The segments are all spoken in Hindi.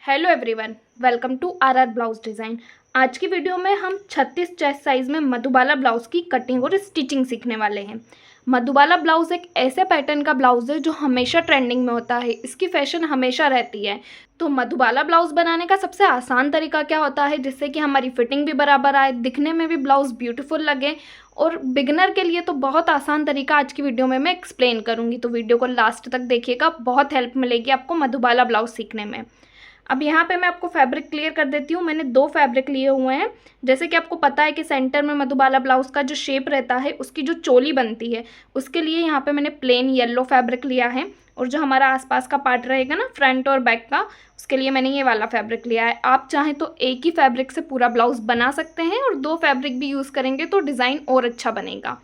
Hello everyone, welcome to our blouse design. आज की वीडियो में हम 36 चेस्ट साइज़ में मधुबाला ब्लाउज़ की कटिंग और स्टिचिंग सीखने वाले हैं। मधुबाला ब्लाउज़ एक ऐसे पैटर्न का ब्लाउज़ है जो हमेशा ट्रेंडिंग में होता है, इसकी फैशन हमेशा रहती है। तो मधुबाला ब्लाउज़ बनाने का सबसे आसान तरीका क्या होता है जिससे कि हमारी फिटिंग भी बराबर आए, दिखने में भी ब्लाउज़ ब्यूटीफुल लगे। और बिगनर के लिए तो बहुत आसान तरीका आज की वीडियो में मैं एक्सप्लेन करूँगी, तो वीडियो को लास्ट तक देखिएगा, बहुत हेल्प मिलेगी आपको मधुबाला ब्लाउज़ सीखने में। अब यहाँ पे मैं आपको फैब्रिक क्लियर कर देती हूँ। मैंने 2 फैब्रिक लिए हुए हैं। जैसे कि आपको पता है कि सेंटर में मधुबाला ब्लाउज़ का जो शेप रहता है, उसकी जो चोली बनती है, उसके लिए यहाँ पे मैंने प्लेन येलो फैब्रिक लिया है। और जो हमारा आसपास का पार्ट रहेगा ना, फ्रंट और बैक का, उसके लिए मैंने ये वाला फैब्रिक लिया है। आप चाहें तो एक ही फैब्रिक से पूरा ब्लाउज़ बना सकते हैं, और 2 फैब्रिक भी यूज़ करेंगे तो डिज़ाइन और अच्छा बनेगा।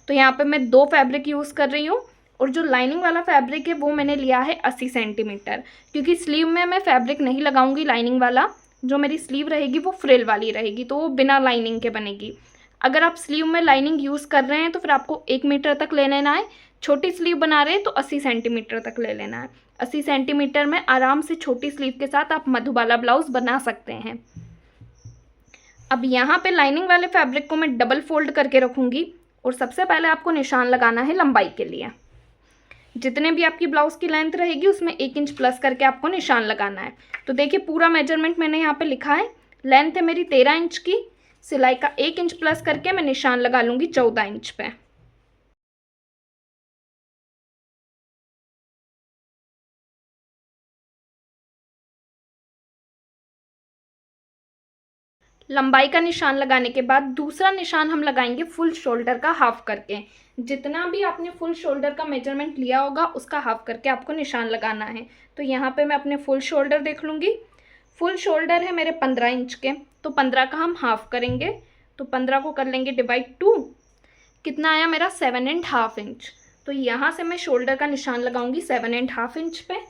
तो यहाँ पर मैं 2 फैब्रिक यूज़ कर रही हूँ। और जो लाइनिंग वाला फैब्रिक है वो मैंने लिया है 80 सेंटीमीटर, क्योंकि स्लीव में मैं फैब्रिक नहीं लगाऊंगी लाइनिंग वाला। जो मेरी स्लीव रहेगी वो फ्रिल वाली रहेगी, तो वो बिना लाइनिंग के बनेगी। अगर आप स्लीव में लाइनिंग यूज़ कर रहे हैं तो फिर आपको 1 मीटर तक ले लेना है। छोटी स्लीव बना रहे हैं तो 80 सेंटीमीटर तक ले लेना है। 80 सेंटीमीटर में आराम से छोटी स्लीव के साथ आप मधुबाला ब्लाउज़ बना सकते हैं। अब यहाँ पे लाइनिंग वाले फैब्रिक को मैं डबल फोल्ड करके रखूँगी, और सबसे पहले आपको निशान लगाना है लंबाई के लिए। जितने भी आपकी ब्लाउज़ की लेंथ रहेगी उसमें 1 इंच प्लस करके आपको निशान लगाना है। तो देखिए, पूरा मेजरमेंट मैंने यहाँ पे लिखा है। लेंथ है मेरी 13 इंच की, सिलाई का 1 इंच प्लस करके मैं निशान लगा लूँगी 14 इंच पे। लंबाई का निशान लगाने के बाद दूसरा निशान हम लगाएंगे फुल शोल्डर का हाफ करके। जितना भी आपने फुल शोल्डर का मेजरमेंट लिया होगा उसका हाफ करके आपको निशान लगाना है। तो यहाँ पे मैं अपने फुल शोल्डर देख लूँगी। फुल शोल्डर है मेरे 15 इंच के, तो 15 का हम हाफ करेंगे। तो 15 को कर लेंगे डिवाइड 2। कितना आया मेरा 7.5 इंच। तो यहाँ से मैं शोल्डर का निशान लगाऊंगी 7.5 इंच पे।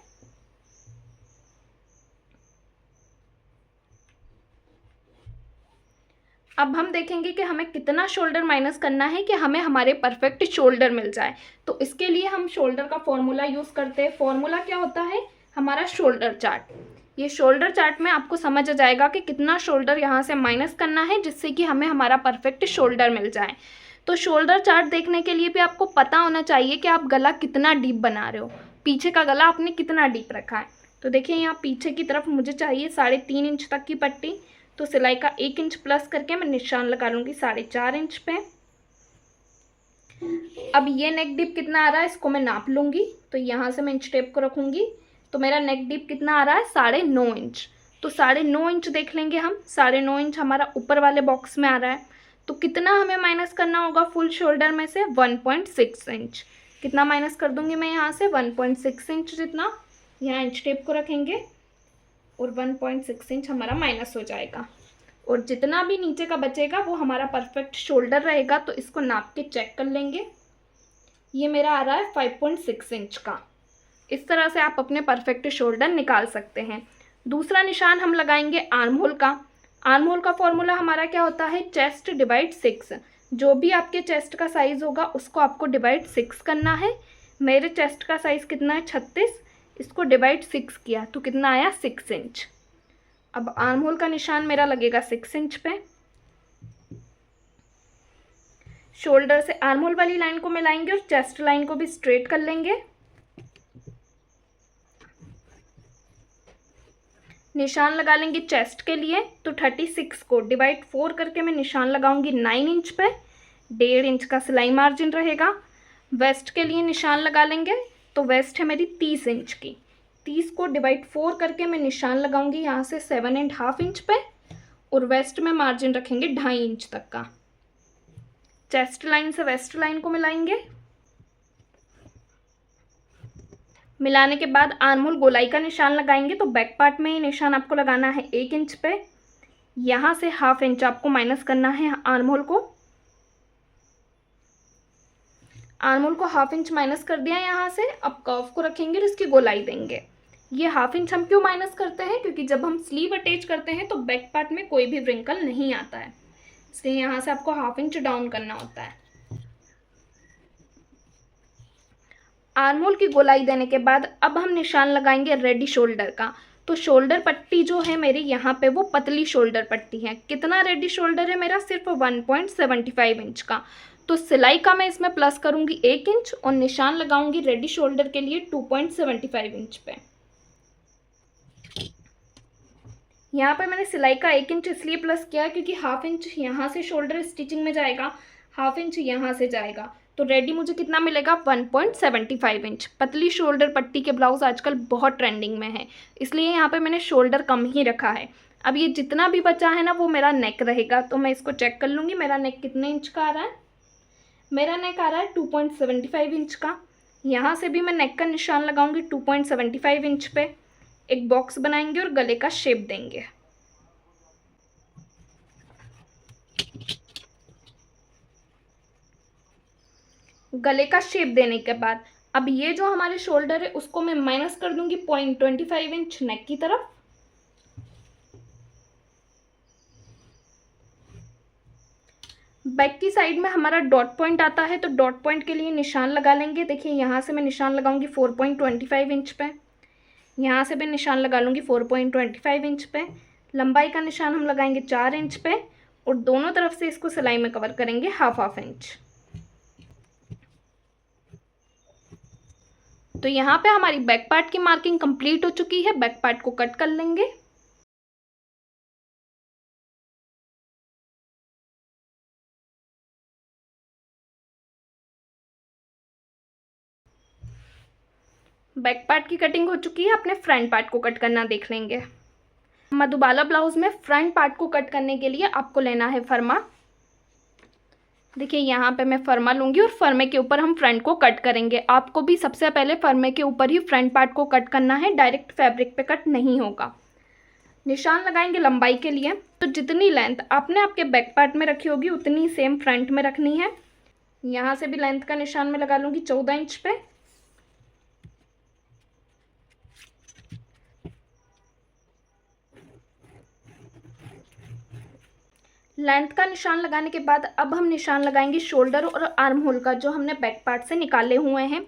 अब हम देखेंगे कि हमें कितना शोल्डर माइनस करना है कि हमें हमारे परफेक्ट शोल्डर मिल जाए। तो इसके लिए हम शोल्डर का फॉर्मूला यूज़ करते हैं। फॉर्मूला क्या होता है? हमारा शोल्डर चार्ट। ये शोल्डर चार्ट में आपको समझ आ जाएगा कि कितना शोल्डर यहाँ से माइनस करना है जिससे कि हमें हमारा परफेक्ट शोल्डर मिल जाए। तो शोल्डर चार्ट देखने के लिए भी आपको पता होना चाहिए कि आप गला कितना डीप बना रहे हो, पीछे का गला आपने कितना डीप रखा है। तो देखिए, यहाँ पीछे की तरफ मुझे चाहिए 3.5 इंच तक की पट्टी। तो सिलाई का 1 इंच प्लस करके मैं निशान लगा लूँगी 4.5 इंच पे। अब ये नेक डीप कितना आ रहा है इसको मैं नाप लूँगी। तो यहाँ से मैं इंच टेप को रखूँगी। तो मेरा नेक डीप कितना आ रहा है? 9.5 इंच। तो 9.5 इंच देख लेंगे हम। 9.5 इंच हमारा ऊपर वाले बॉक्स में आ रहा है। तो कितना हमें माइनस करना होगा फुल शोल्डर में से? 1.6 इंच। कितना माइनस कर दूँगी मैं यहाँ से? 1.6 इंच जितना। यहाँ इंच टेप को रखेंगे और 1.6 इंच हमारा माइनस हो जाएगा। और जितना भी नीचे का बचेगा वो हमारा परफेक्ट शोल्डर रहेगा। तो इसको नाप के चेक कर लेंगे। ये मेरा आ रहा है 5.6 इंच का। इस तरह से आप अपने परफेक्ट शोल्डर निकाल सकते हैं। दूसरा निशान हम लगाएंगे आर्म होल का। आर्म होल का फॉर्मूला हमारा क्या होता है? Chest divide 6। जो भी आपके चेस्ट का साइज़ होगा उसको आपको डिवाइड 6 करना है। मेरे चेस्ट का साइज़ कितना है? 36। इसको डिवाइड 6 किया तो कितना आया? 6 इंच। अब आर्म होल का निशान मेरा लगेगा 6 इंच पे। शोल्डर से आर्म होल वाली लाइन को मिलाएंगे और चेस्ट लाइन को भी स्ट्रेट कर लेंगे। निशान लगा लेंगे चेस्ट के लिए। तो 36 को डिवाइड 4 करके मैं निशान लगाऊंगी 9 इंच पे। 1.5 इंच का सिलाई मार्जिन रहेगा। वेस्ट के लिए निशान लगा लेंगे। तो वेस्ट है मेरी 30 इंच की। 30 को डिवाइड 4 करके मैं निशान लगाऊंगी यहाँ से 7.5 इंच पे। और वेस्ट में मार्जिन रखेंगे 2.5 इंच तक का। चेस्ट लाइन से वेस्ट लाइन को मिलाएंगे। मिलाने के बाद आर्म होल गोलाई का निशान लगाएंगे। तो बैक पार्ट में ये निशान आपको लगाना है 1 इंच पे। यहाँ से 1/2 इंच आपको माइनस करना है आर्म होल को। आर्म होल को 1/2 इंच माइनस कर दिया यहाँ से। अब कर्व को रखेंगे और इसकी गोलाई देंगे। ये 1/2 इंच हम क्यों माइनस करते हैं? क्योंकि जब हम स्लीव अटैच करते हैं तो बैक पार्ट में कोई भी व्रिंकल नहीं आता है, इसलिए यहाँ से आपको 1/2 इंच डाउन करना होता है। आर्म होल की गोलाई देने के बाद अब हम निशान लगाएंगे रेडी शोल्डर का। तो शोल्डर पट्टी जो है मेरी यहाँ पे वो पतली शोल्डर पट्टी है। कितना रेडी शोल्डर है मेरा? सिर्फ 1.75 इंच का। तो सिलाई का मैं इसमें प्लस करूँगी 1 इंच और निशान लगाऊंगी रेडी शोल्डर के लिए 2.75 इंच पे। यहाँ पे मैंने सिलाई का 1 इंच इसलिए प्लस किया क्योंकि हाफ इंच यहाँ से शोल्डर स्टिचिंग में जाएगा, हाफ इंच यहाँ से जाएगा, तो रेडी मुझे कितना मिलेगा? 1.75 इंच। पतली शोल्डर पट्टी के ब्लाउज आजकल बहुत ट्रेंडिंग में है, इसलिए यहाँ पे मैंने शोल्डर कम ही रखा है। अब ये जितना भी बचा है ना वो मेरा नेक रहेगा, तो मैं इसको चेक कर लूँगी मेरा नेक कितने इंच का आ रहा है। मेरा नेक आ रहा है 2.75 इंच का। यहाँ से भी मैं नेक का निशान लगाऊंगी 2.75 इंच पे। एक बॉक्स बनाएंगे और गले का शेप देंगे। गले का शेप देने के बाद अब ये जो हमारे शोल्डर है उसको मैं माइनस कर दूंगी 0.25 इंच नेक की तरफ। बैक की साइड में हमारा डॉट पॉइंट आता है, तो डॉट पॉइंट के लिए निशान लगा लेंगे। देखिए यहाँ से मैं निशान लगाऊंगी 4.25 इंच पे, यहाँ से भी निशान लगा लूँगी 4.25 इंच पे। लंबाई का निशान हम लगाएंगे 4 इंच पे और दोनों तरफ से इसको सिलाई में कवर करेंगे हाफ इंच। तो यहाँ पे हमारी बैक पार्ट की मार्किंग कंप्लीट हो चुकी है। बैक पार्ट को कट कर लेंगे। बैक पार्ट की कटिंग हो चुकी है, अपने फ्रंट पार्ट को कट करना देख लेंगे। मधुबाला ब्लाउज में फ्रंट पार्ट को कट करने के लिए आपको लेना है फर्मा। देखिए यहाँ पे मैं फर्मा लूँगी और फर्मे के ऊपर हम फ्रंट को कट करेंगे। आपको भी सबसे पहले फर्मे के ऊपर ही फ्रंट पार्ट को कट करना है, डायरेक्ट फैब्रिक पे कट नहीं होगा। निशान लगाएंगे लंबाई के लिए, तो जितनी लेंथ आपने आपके बैक पार्ट में रखी होगी उतनी सेम फ्रंट में रखनी है। यहाँ से भी लेंथ का निशान मैं लगा लूँगी 14 इंच पे। लेंथ का निशान लगाने के बाद अब हम निशान लगाएंगे शोल्डर और आर्म होल का, जो हमने बैक पार्ट से निकाले हुए हैं।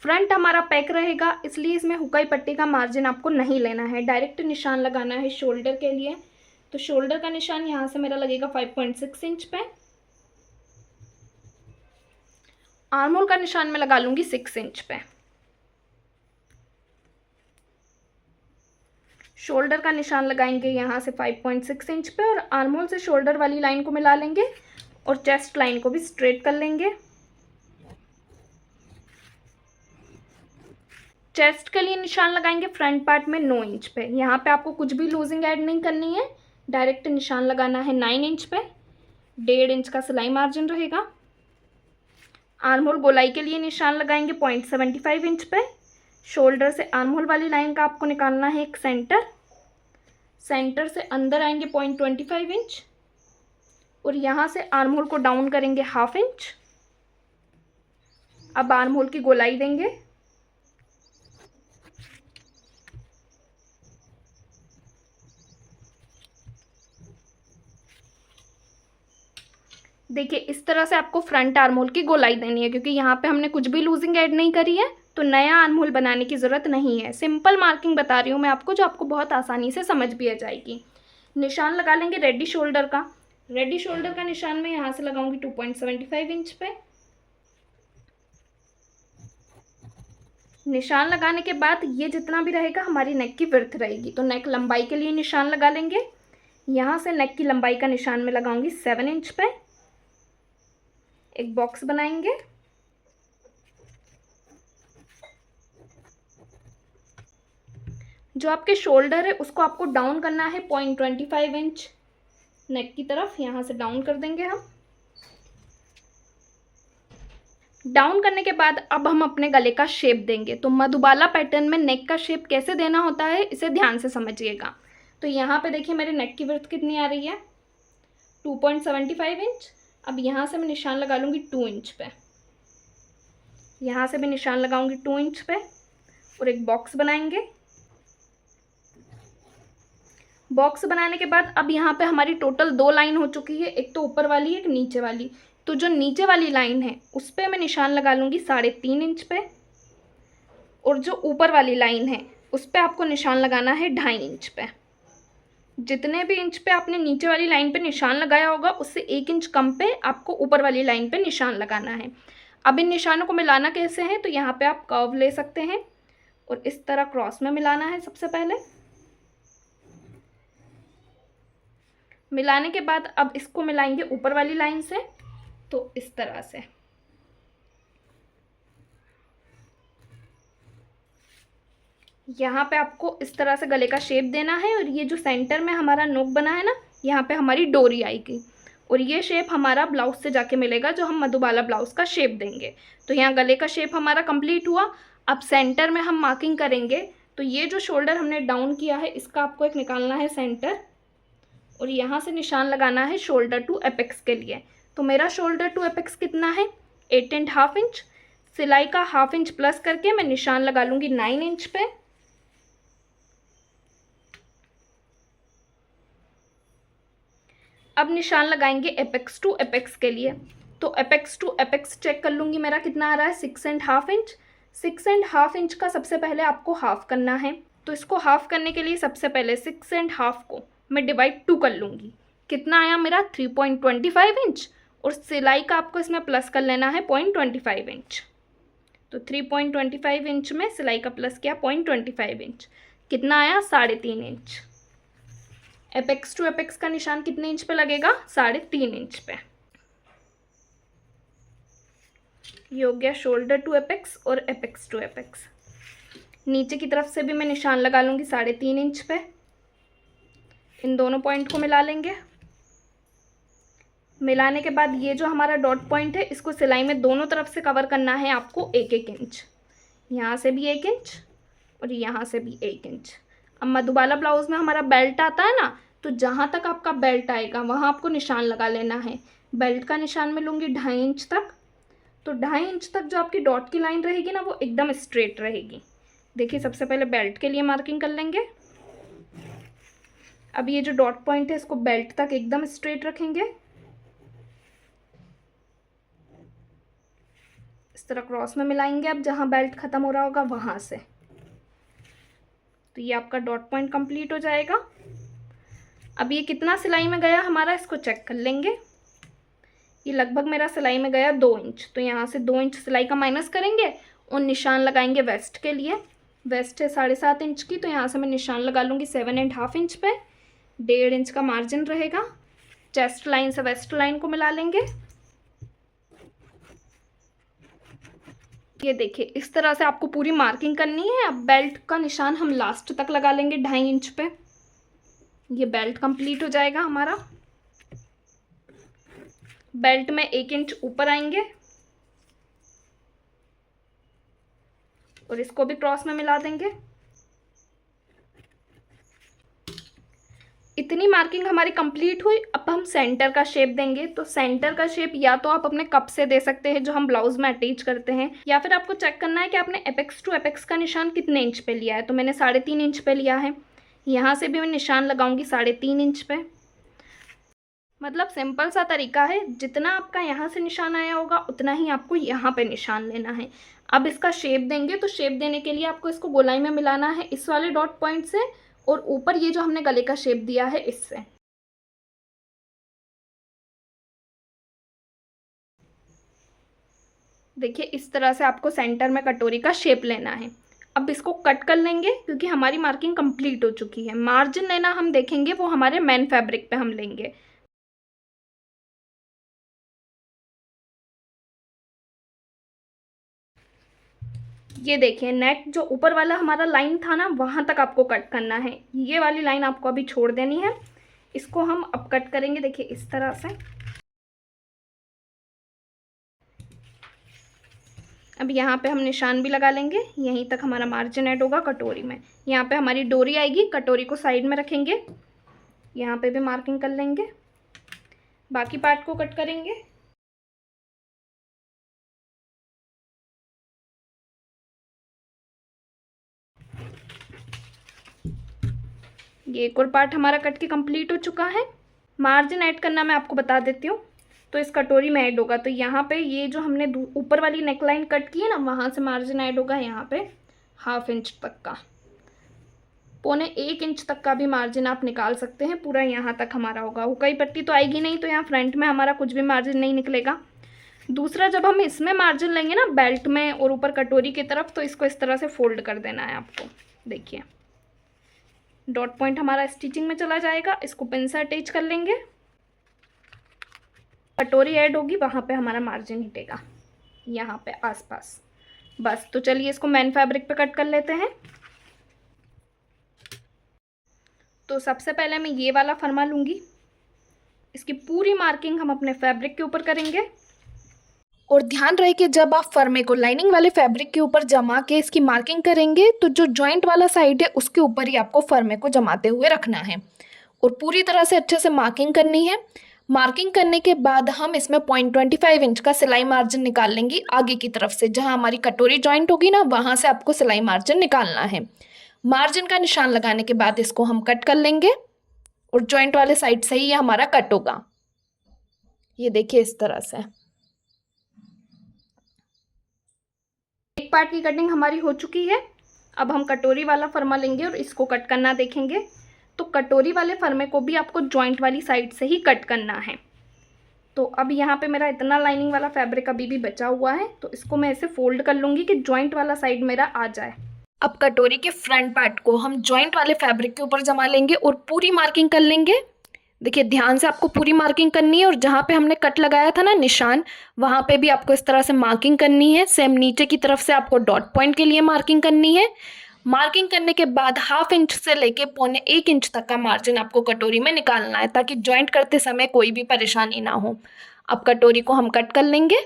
फ्रंट हमारा पैक रहेगा, इसलिए इसमें हुकाई पट्टी का मार्जिन आपको नहीं लेना है, डायरेक्ट निशान लगाना है शोल्डर के लिए। तो शोल्डर का निशान यहाँ से मेरा लगेगा 5.6 इंच पे। आर्म होल का निशान मैं लगा लूँगी 6 इंच पे। शोल्डर का निशान लगाएंगे यहाँ से 5.6 इंच पे और आर्म होल से शोल्डर वाली लाइन को मिला लेंगे और चेस्ट लाइन को भी स्ट्रेट कर लेंगे। चेस्ट के लिए निशान लगाएंगे फ्रंट पार्ट में 9 इंच पे। यहाँ पे आपको कुछ भी लूजिंग ऐड नहीं करनी है, डायरेक्ट निशान लगाना है 9 इंच पे। 1.5 इंच का सिलाई मार्जिन रहेगा। आर्म होल गोलाई के लिए निशान लगाएंगे 0.75 इंच पे। शोल्डर से आर्म होल वाली लाइन का आपको निकालना है एक सेंटर। सेंटर से अंदर आएंगे 0.25 इंच और यहाँ से आर्म होल को डाउन करेंगे हाफ इंच। अब आर्म होल की गोलाई देंगे। देखिए इस तरह से आपको फ्रंट आर्म होल की गोलाई देनी है, क्योंकि यहाँ पे हमने कुछ भी लूजिंग ऐड नहीं करी है, तो नया आर्म होल बनाने की ज़रूरत नहीं है। सिंपल मार्किंग बता रही हूँ मैं आपको, जो आपको बहुत आसानी से समझ भी आ जाएगी। निशान लगा लेंगे रेडी शोल्डर का। रेडी शोल्डर का निशान मैं यहाँ से लगाऊंगी 2.75 इंच पे। निशान लगाने के बाद ये जितना भी रहेगा हमारी नेक की विड्थ रहेगी, तो नेक लंबाई के लिए निशान लगा लेंगे। यहाँ से नेक की लंबाई का निशान मैं लगाऊंगी 7 इंच पे। एक बॉक्स बनाएंगे। जो आपके शोल्डर है उसको आपको डाउन करना है 0.25 इंच नेक की तरफ, यहाँ से डाउन कर देंगे हम। डाउन करने के बाद अब हम अपने गले का शेप देंगे। तो मधुबाला पैटर्न में नेक का शेप कैसे देना होता है इसे ध्यान से समझिएगा। तो यहाँ पे देखिए मेरे नेक की विड्थ कितनी आ रही है 2.75 इंच। अब यहाँ से मैं निशान लगा लूँगी 2 इंच पे। यहाँ से भी निशान लगाऊंगी 2 इंच पे और एक बॉक्स बनाएंगे। बॉक्स बनाने के बाद अब यहाँ पे हमारी टोटल 2 लाइन हो चुकी है, एक तो ऊपर वाली एक नीचे वाली। तो जो नीचे वाली लाइन है उस पर मैं निशान लगा लूँगी 3.5 इंच पे और जो ऊपर वाली लाइन है उस पे आपको निशान लगाना है 2.5 इंच पे। जितने भी इंच पे आपने नीचे वाली लाइन पे निशान लगाया होगा उससे 1 इंच कम पे आपको ऊपर वाली लाइन पे निशान लगाना है। अब इन निशानों को मिलाना कैसे है, तो यहाँ पे आप कर्व ले सकते हैं और इस तरह क्रॉस में मिलाना है। सबसे पहले मिलाने के बाद अब इसको मिलाएंगे ऊपर वाली लाइन से, तो इस तरह से। यहाँ पे आपको इस तरह से गले का शेप देना है और ये जो सेंटर में हमारा नोक बना है ना, यहाँ पे हमारी डोरी आएगी और ये शेप हमारा ब्लाउज से जाके मिलेगा जो हम मधुबाला ब्लाउज का शेप देंगे। तो यहाँ गले का शेप हमारा कंप्लीट हुआ। अब सेंटर में हम मार्किंग करेंगे, तो ये जो शोल्डर हमने डाउन किया है इसका आपको एक निकालना है सेंटर और यहाँ से निशान लगाना है शोल्डर टू एपेक्स के लिए। तो मेरा शोल्डर टू एपेक्स कितना है, 8.5 इंच। सिलाई का 1/2 इंच प्लस करके मैं निशान लगा लूँगी 9 इंच पे। अब निशान लगाएंगे एपेक्स टू एपेक्स के लिए। तो एपेक्स टू एपेक्स चेक कर लूँगी मेरा कितना आ रहा है, 6.5 इंच। 6.5 इंच का सबसे पहले आपको हाफ करना है। तो इसको हाफ करने के लिए सबसे पहले 6.5 को मैं डिवाइड 2 कर लूँगी। कितना आया मेरा, 3.25 इंच। और सिलाई का आपको इसमें प्लस कर लेना है 0.25 इंच। तो 3.25 इंच में सिलाई का प्लस किया 0.25 इंच, कितना आया, 3.5 इंच। एपेक्स टू एपेक्स का निशान कितने इंच पे लगेगा, 3.5 इंच पे। ये हो गया शोल्डर टू एपेक्स और एपेक्स टू एपेक्स। नीचे की तरफ से भी मैं निशान लगा लूँगी 3.5 इंच पे। इन दोनों पॉइंट को मिला लेंगे। मिलाने के बाद ये जो हमारा डॉट पॉइंट है इसको सिलाई में दोनों तरफ से कवर करना है आपको 1-1 इंच। यहाँ से भी 1 इंच और यहाँ से भी 1 इंच। अब मधुबाला ब्लाउज में हमारा बेल्ट आता है ना, तो जहाँ तक आपका बेल्ट आएगा वहाँ आपको निशान लगा लेना है। बेल्ट का निशान मैं लूँगी 2.5 इंच तक। तो 2.5 इंच तक जो आपकी डॉट की लाइन रहेगी ना वो एकदम स्ट्रेट रहेगी। देखिए सबसे पहले बेल्ट के लिए मार्किंग कर लेंगे। अब ये जो डॉट पॉइंट है इसको बेल्ट तक एकदम स्ट्रेट रखेंगे। इस तरह क्रॉस में मिलाएंगे अब जहाँ बेल्ट ख़त्म हो रहा होगा वहाँ से। तो ये आपका डॉट पॉइंट कंप्लीट हो जाएगा। अब ये कितना सिलाई में गया हमारा, इसको चेक कर लेंगे। ये लगभग मेरा सिलाई में गया 2 इंच। तो यहाँ से 2 इंच सिलाई का माइनस करेंगे और निशान लगाएंगे वेस्ट के लिए। वेस्ट है 7.5 इंच की, तो यहाँ से मैं निशान लगा लूँगी 7.5 इंच पे। 1.5 इंच का मार्जिन रहेगा। चेस्ट लाइन से वेस्ट लाइन को मिला लेंगे। ये देखिए इस तरह से आपको पूरी मार्किंग करनी है। अब बेल्ट का निशान हम लास्ट तक लगा लेंगे 2.5 इंच पे। ये बेल्ट कंप्लीट हो जाएगा हमारा। बेल्ट में 1 इंच ऊपर आएंगे और इसको भी क्रॉस में मिला देंगे। इतनी मार्किंग हमारी कंप्लीट हुई। अब हम सेंटर का शेप देंगे। तो सेंटर का शेप या तो आप अपने कप से दे सकते हैं जो हम ब्लाउज में अटैच करते हैं, या फिर आपको चेक करना है कि आपने एपेक्स टू एपेक्स का निशान कितने इंच पे लिया है। तो मैंने 3.5 इंच पे लिया है। यहाँ से भी मैं निशान लगाऊंगी 3.5 इंच पे। मतलब सिंपल सा तरीका है, जितना आपका यहाँ से निशान आया होगा उतना ही आपको यहाँ पे निशान लेना है। अब इसका शेप देंगे। तो शेप देने के लिए आपको इसको गोलाई में मिलाना है इस वाले डॉट पॉइंट से और ऊपर ये जो हमने गले का शेप दिया है इससे। देखिए इस तरह से आपको सेंटर में कटोरी का शेप लेना है। अब इसको कट कर लेंगे क्योंकि हमारी मार्किंग कंप्लीट हो चुकी है। मार्जिन लेना हम देखेंगे वो हमारे मेन फैब्रिक पे हम लेंगे। ये देखिए नेक जो ऊपर वाला हमारा लाइन था ना वहाँ तक आपको कट करना है। ये वाली लाइन आपको अभी छोड़ देनी है। इसको हम अब कट करेंगे। देखिए इस तरह से। अब यहाँ पे हम निशान भी लगा लेंगे। यहीं तक हमारा मार्जिन ऐड होगा कटोरी में। यहाँ पे हमारी डोरी आएगी। कटोरी को साइड में रखेंगे। यहाँ पे भी मार्किंग कर लेंगे। बाकी पार्ट को कट करेंगे। ये एक और पार्ट हमारा कट के कंप्लीट हो चुका है। मार्जिन ऐड करना मैं आपको बता देती हूँ। तो इस कटोरी में ऐड होगा। तो यहाँ पे ये जो हमने ऊपर वाली नेकलाइन कट की है ना वहाँ से मार्जिन ऐड होगा यहाँ पे 1/2 इंच तक का। 1.25 इंच तक का भी मार्जिन आप निकाल सकते हैं। पूरा यहाँ तक हमारा होगा, हुकाई पट्टी तो आएगी नहीं, तो यहाँ फ्रंट में हमारा कुछ भी मार्जिन नहीं निकलेगा। दूसरा, जब हम इसमें मार्जिन लेंगे ना बेल्ट में और ऊपर कटोरी की तरफ, तो इसको इस तरह से फोल्ड कर देना है आपको। देखिए डॉट पॉइंट हमारा स्टिचिंग में चला जाएगा, इसको पिन से अटैच कर लेंगे। कटोरी ऐड होगी, वहाँ पे हमारा मार्जिन हिटेगा यहाँ पे आसपास। बस, तो चलिए इसको मेन फैब्रिक पे कट कर लेते हैं। तो सबसे पहले मैं ये वाला फर्मा लूँगी, इसकी पूरी मार्किंग हम अपने फैब्रिक के ऊपर करेंगे। और ध्यान रहे कि जब आप फर्मे को लाइनिंग वाले फैब्रिक के ऊपर जमा के इसकी मार्किंग करेंगे, तो जो जॉइंट वाला साइड है उसके ऊपर ही आपको फर्मे को जमाते हुए रखना है और पूरी तरह से अच्छे से मार्किंग करनी है। मार्किंग करने के बाद हम इसमें 0.25 इंच का सिलाई मार्जिन निकाल लेंगे आगे की तरफ से। जहां हमारी कटोरी जॉइंट होगी ना, वहां से आपको सिलाई मार्जिन निकालना है। मार्जिन का निशान लगाने के बाद इसको हम कट कर लेंगे और जॉइंट वाले साइड से ही ये हमारा कट होगा। ये देखिए इस तरह से एक पार्ट की कटिंग हमारी हो चुकी है। अब हम कटोरी वाला फर्मा लेंगे और इसको कट करना देखेंगे। तो कटोरी वाले फर्मे को भी आपको जॉइंट वाली साइड से ही कट करना है। तो अब यहाँ पे मेरा इतना लाइनिंग वाला फैब्रिक अभी भी बचा हुआ है, तो इसको मैं ऐसे फोल्ड कर लूँगी कि जॉइंट वाला साइड मेरा आ जाए। अब कटोरी के फ्रंट पार्ट को हम जॉइंट वाले फैब्रिक के ऊपर जमा लेंगे और पूरी मार्किंग कर लेंगे। देखिए ध्यान से आपको पूरी मार्किंग करनी है और जहाँ पे हमने कट लगाया था ना निशान, वहाँ पे भी आपको इस तरह से मार्किंग करनी है। सेम नीचे की तरफ से आपको डॉट पॉइंट के लिए मार्किंग करनी है। मार्किंग करने के बाद 1/2 इंच से लेके 0.25 इंच तक का मार्जिन आपको कटोरी में निकालना है, ताकि जॉइंट करते समय कोई भी परेशानी ना हो। अब कटोरी को हम कट कर लेंगे।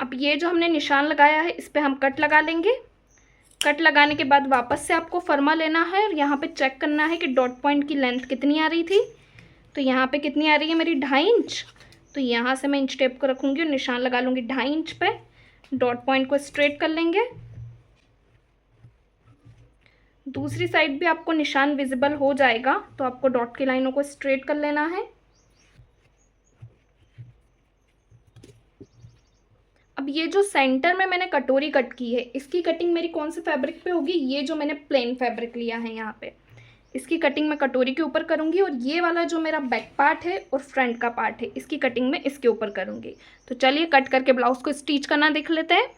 अब ये जो हमने निशान लगाया है इस पे हम कट लगा लेंगे। कट लगाने के बाद वापस से आपको फर्मा लेना है और यहाँ पे चेक करना है कि डॉट पॉइंट की लेंथ कितनी आ रही थी। तो यहाँ पे कितनी आ रही है मेरी 2.5 इंच। तो यहाँ से मैं इंच टेप को रखूँगी और निशान लगा लूँगी 2.5 इंच पे। डॉट पॉइंट को स्ट्रेट कर लेंगे। दूसरी साइड भी आपको निशान विजिबल हो जाएगा, तो आपको डॉट की लाइनों को स्ट्रेट कर लेना है। अब ये जो सेंटर में मैंने कटोरी कट की है, इसकी कटिंग मेरी कौन से फैब्रिक पे होगी? ये जो मैंने प्लेन फैब्रिक लिया है यहाँ पे, इसकी कटिंग मैं कटोरी के ऊपर करूँगी। और ये वाला जो मेरा बैक पार्ट है और फ्रंट का पार्ट है, इसकी कटिंग मैं इसके ऊपर करूँगी। तो चलिए कट करके ब्लाउज को स्टिच करना देख लेते हैं।